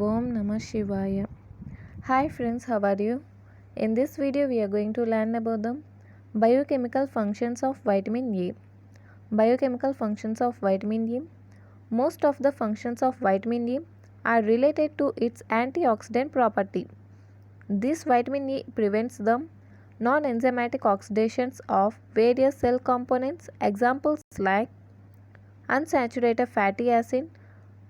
Om Namah Shivaya. Hi friends, how are you? In this video we are going to learn about the biochemical functions of vitamin E. Biochemical functions of vitamin E. Most of the functions of vitamin E are related to its antioxidant property. This vitamin E prevents the non-enzymatic oxidations of various cell components. Examples like unsaturated fatty acid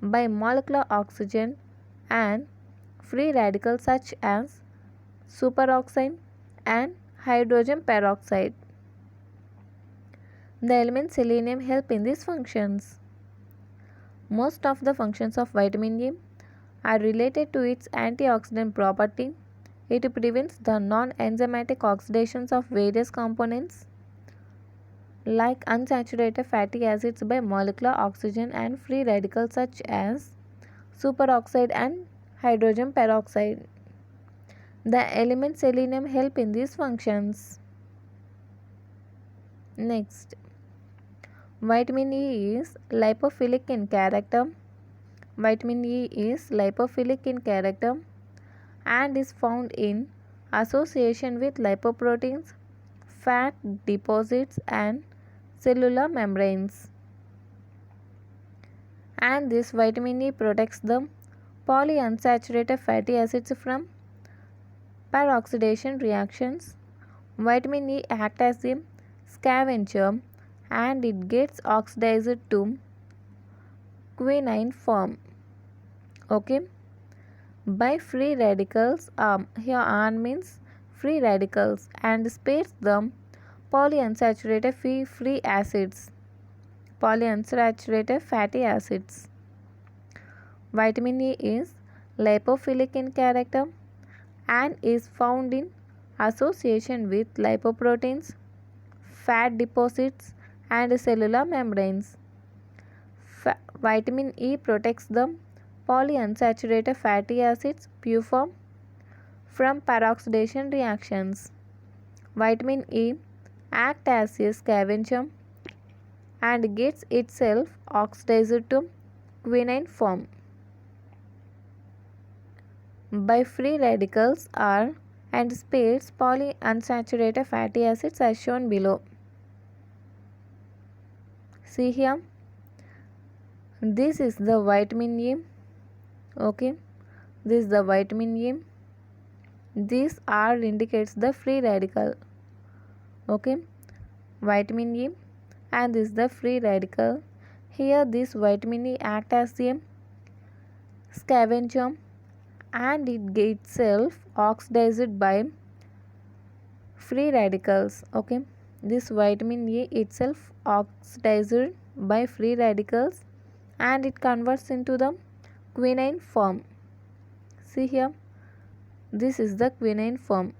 by molecular oxygen and free radicals such as superoxide and hydrogen peroxide. The element selenium help in these functions. Most of the functions of vitamin E are related to its antioxidant property. It prevents the non-enzymatic oxidations of various components like unsaturated fatty acids by molecular oxygen and free radicals such as superoxide and hydrogen peroxide. The element selenium help in these functions. Next, vitamin E is lipophilic in character. Vitamin E is lipophilic in character and is found in association with lipoproteins, fat deposits and cellular membranes. And this vitamin E protects the polyunsaturated fatty acids from peroxidation reactions. Vitamin E acts as a scavenger and it gets oxidized to quinine form. Okay, by free radicals. Here R means free radicals and spares the polyunsaturated free acids, polyunsaturated fatty acids. Vitamin E is lipophilic in character and is found in association with lipoproteins, fat deposits and cellular membranes. Vitamin E protects the polyunsaturated fatty acids pure from peroxidation reactions. Vitamin E acts as a scavenger and gets itself oxidized to quinine form by free radicals are and spares polyunsaturated fatty acids as shown below. See here, this is the vitamin E. Okay, this is the vitamin E. This R indicates the free radical. Okay, vitamin E and this is the free radical. Here this vitamin E acts as a scavenger and it gets itself oxidized by free radicals. Okay, this vitamin E itself oxidized by free radicals and it converts into the quinine form. See here, this is the quinine form.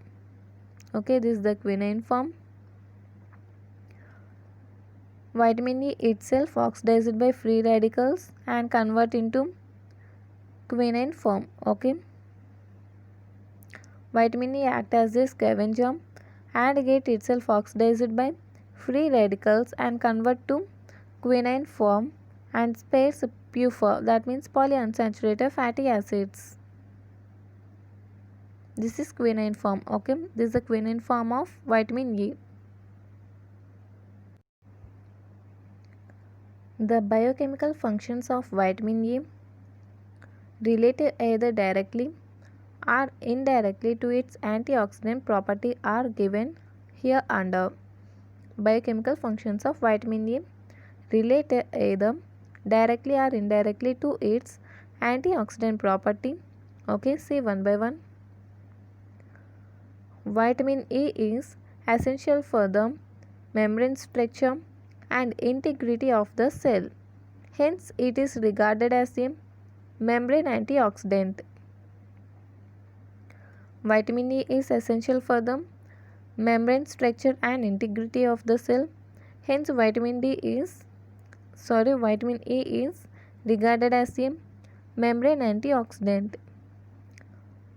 Okay, this is the quinine form. Vitamin E itself oxidized by free radicals and convert into quinine form. Okay, vitamin E acts as a scavenger and get itself oxidized by free radicals and convert to quinine form and spares pure, that means polyunsaturated fatty acids. This is quinine form. Okay, this is the quinine form of vitamin E. The biochemical functions of vitamin E related either directly or indirectly to its antioxidant property are given here under. Biochemical functions of vitamin E related either directly or indirectly to its antioxidant property. Okay, see one by one. Vitamin E is essential for the membrane structure and integrity of the cell. Hence, it is regarded as a membrane antioxidant. Vitamin E is essential for the membrane structure and integrity of the cell. Hence, vitamin E is regarded as a membrane antioxidant.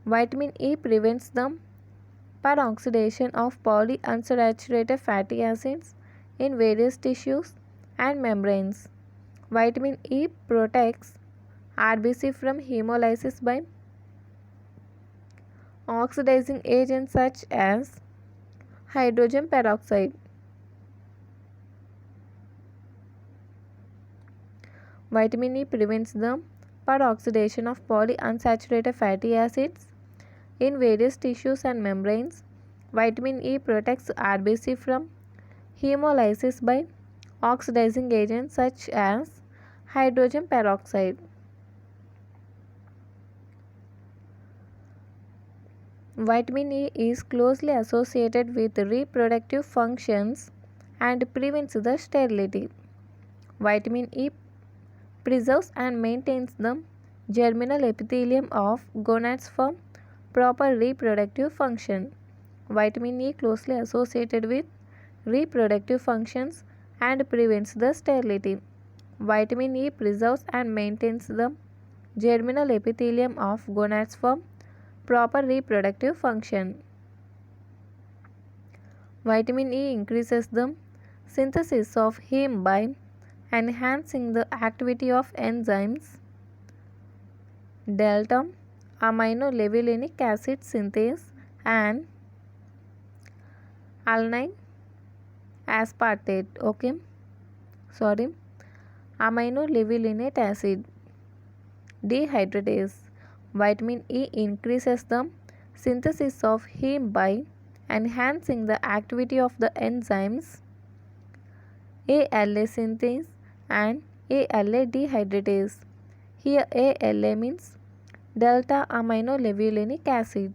Vitamin E prevents the peroxidation of polyunsaturated fatty acids in various tissues and membranes. Vitamin E protects RBC from hemolysis by oxidizing agents such as hydrogen peroxide. Vitamin E prevents the peroxidation of polyunsaturated fatty acids in various tissues and membranes. Vitamin E protects RBC from hemolysis by oxidizing agents such as hydrogen peroxide. Vitamin E is closely associated with reproductive functions and prevents the sterility. Vitamin E preserves and maintains the germinal epithelium of gonads for proper reproductive function. Vitamin E closely associated with reproductive functions and prevents the sterility. Vitamin E preserves and maintains the germinal epithelium of gonads for proper reproductive function. Vitamin E increases the synthesis of heme by enhancing the activity of enzymes delta aminolevulinic acid synthase and alanine aspartate. Aminolevulinate acid dehydratase. Vitamin E increases the synthesis of heme by enhancing the activity of the enzymes ALA synthase and ALA dehydratase. Here ALA means delta aminolevulinic acid.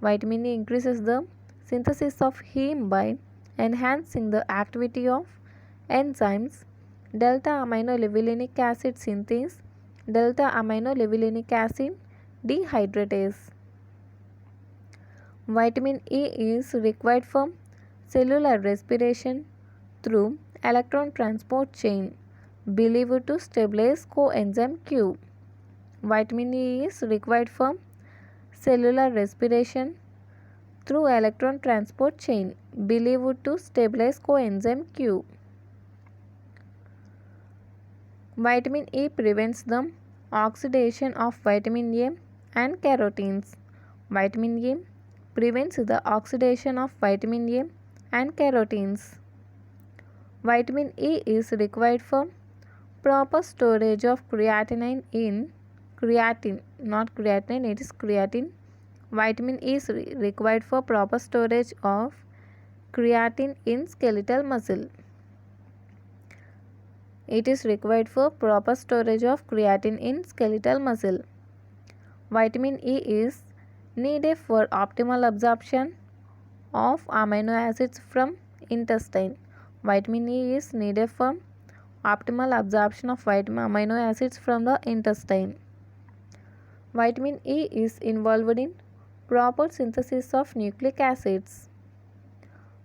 Vitamin E increases the synthesis of heme by enhancing the activity of enzymes delta aminolevulinic acid synthase, delta aminolevulinic acid dehydratase. Vitamin E is required for cellular respiration through electron transport chain believed to stabilize coenzyme Q. Vitamin E is required for cellular respiration through electron transport chain believed to stabilize coenzyme Q. Vitamin E prevents the oxidation of vitamin A and carotenes. Vitamin A prevents the oxidation of vitamin A and carotenes. Vitamin E is required for proper storage of creatinine in creatine, not creatinine, it is creatine. Vitamin E is required for proper storage of creatine in skeletal muscle. It is required for proper storage of creatine in skeletal muscle. Vitamin E is needed for optimal absorption of amino acids from intestine. Vitamin E is needed for optimal absorption of amino acids from the intestine. Vitamin E is involved in proper synthesis of nucleic acids.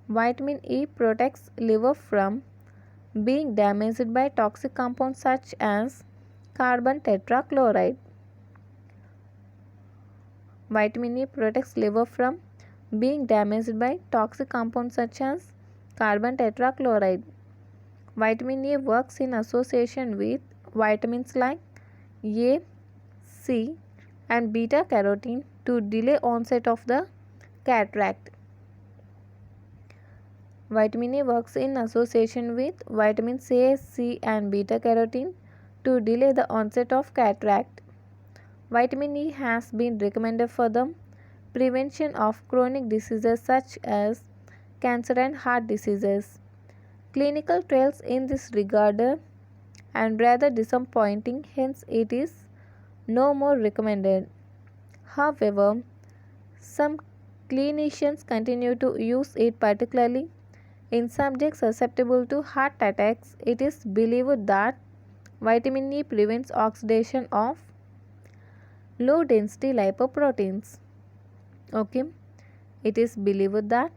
Vitamin E protects liver from being damaged by toxic compounds such as carbon tetrachloride. Vitamin E protects liver from being damaged by toxic compounds such as carbon tetrachloride. Vitamin E works in association with vitamins like A, C and beta carotene to delay onset of the cataract. Vitamin E works in association with vitamins A, C and beta carotene to delay the onset of cataract. Vitamin E has been recommended for the prevention of chronic diseases such as cancer and heart diseases. Clinical trials in this regard and rather disappointing, hence it is no more recommended. However, some clinicians continue to use it, particularly in subjects susceptible to heart attacks. It is believed that vitamin E prevents oxidation of low density lipoproteins. It is believed that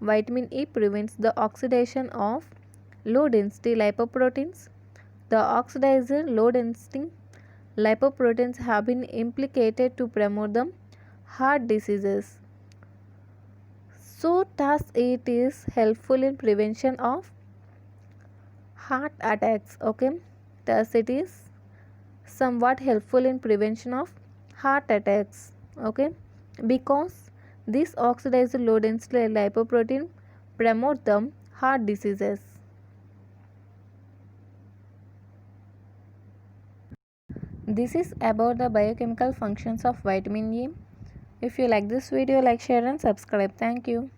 vitamin E prevents the oxidation of low density lipoproteins. The oxidized low density lipoproteins have been implicated to promote the heart diseases. So thus it is helpful in prevention of heart attacks. Thus it is somewhat helpful in prevention of heart attacks. Okay, because this oxidized low density lipoprotein promote the heart diseases. This is about the biochemical functions of vitamin E. If you like this video, like, share and subscribe. Thank you.